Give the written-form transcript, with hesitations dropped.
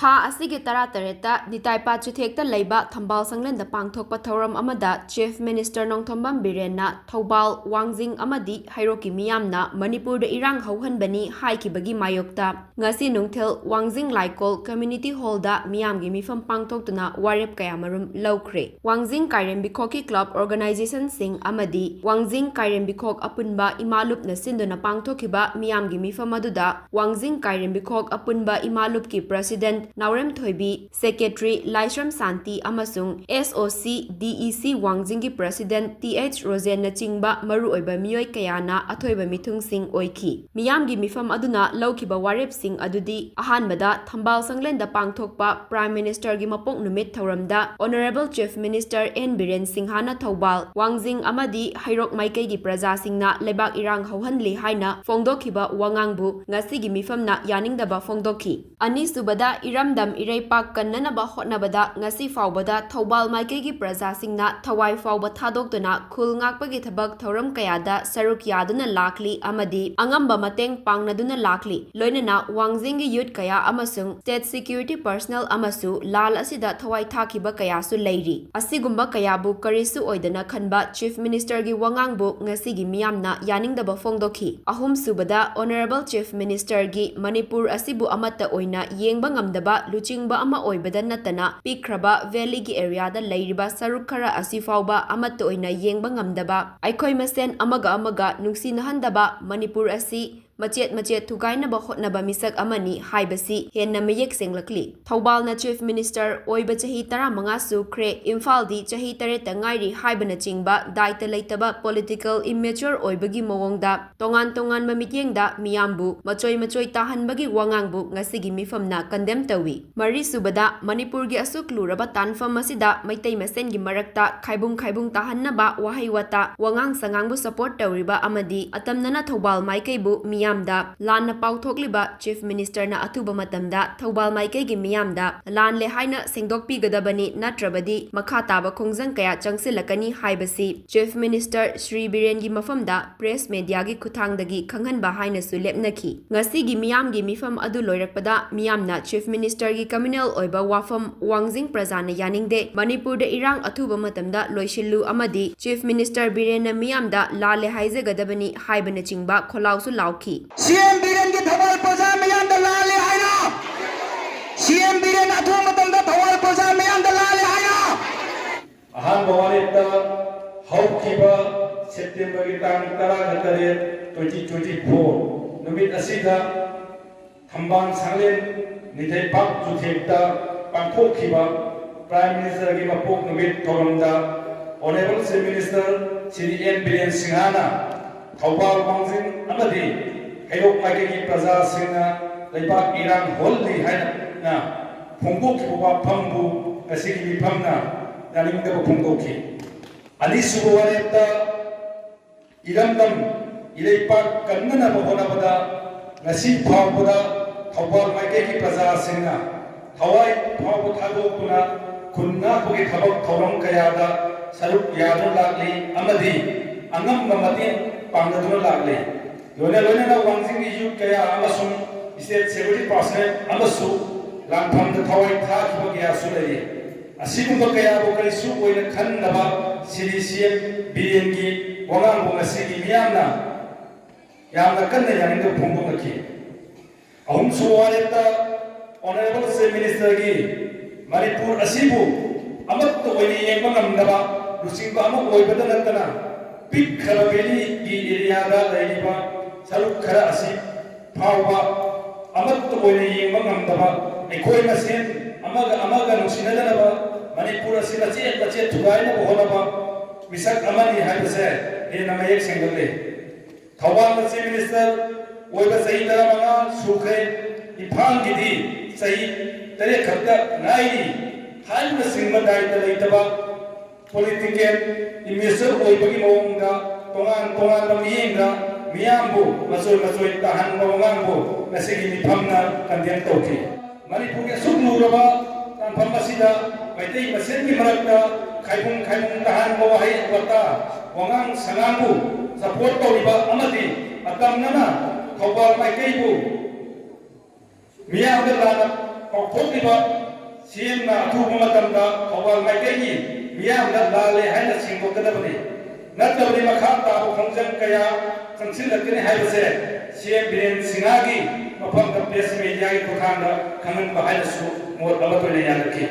Tha asigi tarata Nitaipat Chuthekta Leiba Thambal Sanglen Pangthokpa Thouram amada Chief Minister Nongthombam Biren na Thoubal Wangjing amadi Heirok Miyamna Manipur Erang Houhanbani haikhiba Mayokta ngasi Nungthil Wangjing Laikol Community Hall da Miyamgi Mifam Pangthoktuna Warep Kayamarum Lokre Wangjing Bikhoki Club Organization Sing amadi Wangjing Bikhok apunba imalup na sinduna Pangthokhiba Miyamgi Mifam aduda Wangjing Bikhok apunba imalup ki President Naurem Thoibi, Secretary Laisram Santi amasung SOC DEC Wangjing ki President TH Rosen na chingba maru oiba miyoi kayana athoiba mithung sing oiki. Miyamgi Mifam aduna laukiba Warep sing adudi ahanbada Thambal Sanglen da Pangthokpa Prime Minister gi mapok numit Thouram da Honorable Chief Minister N Biren Singhana Thoubal Wangjing amadi Heirok Maikai gi Praja singna lebak Erang Houhanli haina fongdokhiba wangangbu ngasi gi Mifam na yaningdaba fongdokhi. Ani subada Iramdam Nitaipat kannanaba hotnabada ngasi faubada Thoubal Maikegi Praja singna thawai fauba thadokduna khul ngakpagi thabak Thouram kayada saruk yaduna lakli amadi angamba mateng pangnaduna lakli loinana Wangjing gi youth kaya amasung state security personnel amasu lal asida thawai thakiba kayasu leiri asigumba kayabu karisu oidana khanba Chief Minister gi wangangbu ngasi gi Miyamna yaningdaba fongdokhi. Ahum subada Honorable Chief Minister gi Manipur asibu amata oina yengba ngamdaba luchingba ama oibada natana pikraba valley gi area da leiriba saruk khara asi fauba amata oina yengba ngamdaba aikhoi masen amaga nungsinahandaba Manipur asi machet thugainaba hotnaba misak amani haibasi henna mayek senglakli. Thoubal na Chief Minister oiba chahi 15 su kre Imphal di chahi 3 ngairi haibana chingba daita leitaba political immature oibagi mawongda tongan mamityengda miyambu machoi tahanbagi wangangbu ngasigi Mifamna condemn tawi. Mari subada Manipur gi asuk luraba tanfam masida maitai masen gi marakta khaibung tahannaba wahai wata wangang sangangbu support tawriba amadi atamnana Thoubal maikaibu Miyamda lan na pauthokliba Chief Minister na Athuba Matamda Thoubal maikegi Miyamda lan le haina Sengdokkadabani natrabadi makha taba khongjang kaya changsilakani haibasi Chief Minister Shri Biren gi mafamda press media gi khuthangdagi khanghanba haina su lepnaki. Ngasi gi Miyamgi Mifam adu loirakpada Miyamna Chief Minister gi communal oiba wafam Wangjing Prajana yaningde Manipur da Erang Athuba Matamda loisillu amadi Chief Minister Biren na Miyamda lale haijagadabani haibana chingba kholausu lauki. CM Biren की थवाल प्रजा में लाले आया CM Biren Athuba Matamda Thoubal प्रजा में लाले आया Ahaan वारेप्ता हाइकिबा September की तांग 2024 नुमित असिदा थंबान सांगलेन निथाइपाक जुथेक्ता पांथोक्खिबा प्राइम मिनिस्टर की मपोक नुमित थौरमदा honourable chief minister Shri N Biren सिंघाना Thoubal Wangjing amadi Heirok Maikegi Praja Singna Leiba Erang Holdi Haina Pangthoktuna Phambu asigi Mifamna yaningdaba Pangtokhi. Ani suba Warepta Iramdam Nitaipat kannanaba hotnabada ngasi faubada Thoubal Maikegi Praja Singna thawai fauba thadokduna khunngakpagi thabak Thouram kayada saruk yaduna lakli amadi angamba mateng pangnaduna lakli loina Wangjing gi youth kaya amasung state 70% amasu langpham da thawai thakiba kaya su lei asigumba kaya bo kari su oina khannaba CM Biren gi wangang bo ngasi gi Miyamna yamna kanna yaningda phongdokhi. Ahum su wareta honorable chief minister gi Manipur asibu amat oini yengba ngamdaba luchingba ama oibada natana big kharabeli gi area da leiba saruk khara asi phauba amat oine yengba ngamdaba ekhoi masen amaga nungsinadaba Manipur asina che thugaina bohonaba misak amani haibase hena mayek sengdale. Thoubal chief minister oiba sahi 15 sukhe Imphal gidi sahi 3 khakta nairi haina singma daita leitaba political immature oibagi mawongda tongan lamiyengda Miyambu masoi tahan bawangangbu nasigi Mifamna condemn tokhi. Manipur ge sukluraba tanpham asida maitai masen gi marakta khaibung tahan bawahai wata wangang sangangbu support tawriba amadi atamnana Thoubal maikaibu Miyamda lana ꯄꯥꯎꯊꯣꯛꯂꯤꯕ ꯁꯤꯑꯦꯝꯅ ꯑꯊꯨꯕ ꯃꯇꯝꯗ ꯊꯧꯕꯥꯜ ꯃꯥꯏꯀꯩꯒꯤ ꯃꯤꯌꯥꯝꯅ ꯂꯥꯜꯂꯦ ꯍꯥꯏꯅ ꯁꯦꯡꯗꯣꯛꯀꯗꯕꯅꯤ ꯅꯠꯇ꯭ꯔꯕꯗꯤ ꯃꯈꯥ ꯇꯥꯕ ꯈꯣꯡꯖꯪ ꯀꯌꯥ ꯆꯪꯁꯤꯜꯂꯛꯀꯅꯤ ꯍꯥꯏꯕꯁꯦ ꯁꯤꯑꯦꯝ ꯕꯤꯔꯦꯟ ꯁꯤꯡꯍꯒꯤ ꯃꯐꯝꯗ ꯄ꯭ꯔꯦꯁ ꯃꯦꯗꯤꯌꯥꯒꯤ ꯈꯨꯠꯊꯥꯡꯗ ꯈꯪꯍꯟꯕ ꯍꯥꯏꯅꯁꯨ ꯃꯣꯠ ꯑꯃꯠꯇ ꯑꯣꯏꯅ ꯌꯥꯅꯈꯤ